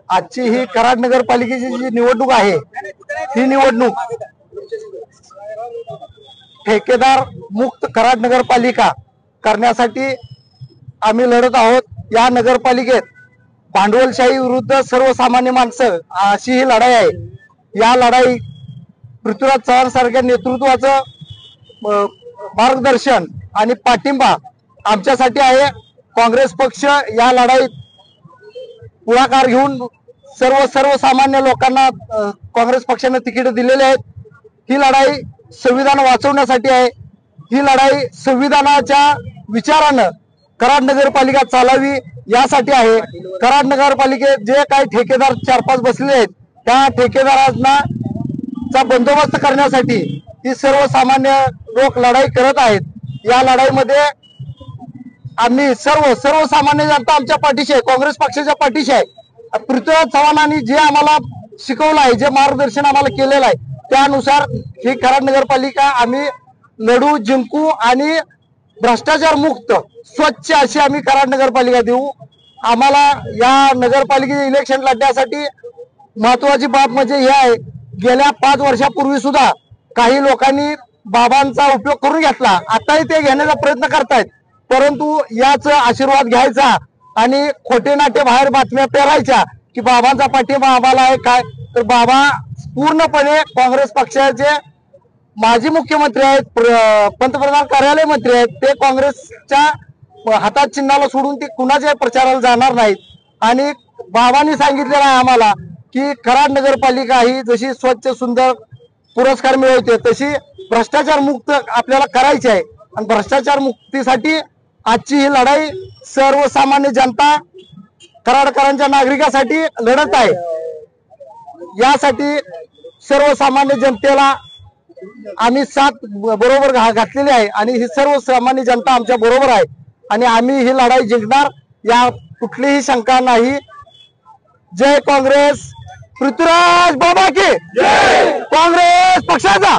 आजची ही कराड नगरपालिकेची जी निवडणूक आहे ही निवडणूक ठेकेदार मुक्त कराड नगरपालिका करण्यासाठी आम्ही लढत आहोत। या नगरपालिकेत भांडवलशाही विरुद्ध सर्वसामान्य माणसं अशी ही लढाई आहे। या लढाई पृथ्वीराज चव्हाण सारख्या नेतृत्वाचं मार्गदर्शन आणि पाठिंबा आमच्यासाठी आहे। काँग्रेस पक्ष या लढाईत पुढाकार घेऊन सर्वसामान्य लोकांना काँग्रेस पक्षाने तिकीट दिलेले आहेत। ही लढाई संविधान वाचवण्यासाठी आहे। ही लढाई संविधानाच्या विचारानं कराड नगरपालिका चालावी यासाठी आहे। कराड नगरपालिकेत जे काही ठेकेदार 4-5 बसले आहेत त्या ठेकेदारांना चा बंदोबस्त करण्यासाठी ही सर्वसामान्य लोक लढाई करत आहेत। या लढाईमध्ये आम्ही सर्वसामान्य जनता आमच्या पाठीशी आहे, काँग्रेस पक्षाच्या पाठीशी आहे। पृथ्वीराज चव्हाणांनी जे आम्हाला शिकवलं आहे, जे मार्गदर्शन आम्हाला केलेलं आहे त्यानुसार ही कराड नगरपालिका आम्ही लढू, जिंकू आणि भ्रष्टाचार मुक्त स्वच्छ अशी आम्ही कराड नगरपालिका देऊ। आम्हाला या नगरपालिकेचे इलेक्शन लढण्यासाठी महत्वाची बाब म्हणजे हे आहे, गेल्या 5 वर्षापूर्वी सुद्धा काही लोकांनी बाबांचा उपयोग करून घेतला, आताही ते घेण्याचा प्रयत्न करतायत। परंतु याच आशीर्वाद घ्यायचा आणि खोटे नाटे बाहेर बातम्या पेरायच्या की बाबांचा पाठिंबा आम्हाला आहे काय, तर बाबा पूर्णपणे काँग्रेस पक्षाचे माजी मुख्यमंत्री आहेत, पंतप्रधान कार्यालय मंत्री आहेत। ते काँग्रेसच्या हातात चिन्हाला सोडून ते कुणाच्या प्रचाराला जाणार नाहीत। आणि बाबांनी सांगितलेलं आहे आम्हाला की कराड नगरपालिका ही जशी स्वच्छ सुंदर पुरस्कार मिळवते तशी भ्रष्टाचार मुक्त आपल्याला करायची आहे। आणि भ्रष्टाचार मुक्तीसाठी आजची ही लढाई सर्वसामान्य जनता कराडकरांच्या नागरिकांसाठी लढत आहे। यासाठी सर्वसामान्य जनतेला आम्ही साथ बरोबर घातलेली आहे आणि ही सर्वसामान्य जनता आमच्या बरोबर आहे आणि आम्ही ही लढाई जिंकणार, या कुठलीही शंका नाही। जय काँग्रेस, पृथ्वीराज बाबा की जय, काँग्रेस पक्षाचा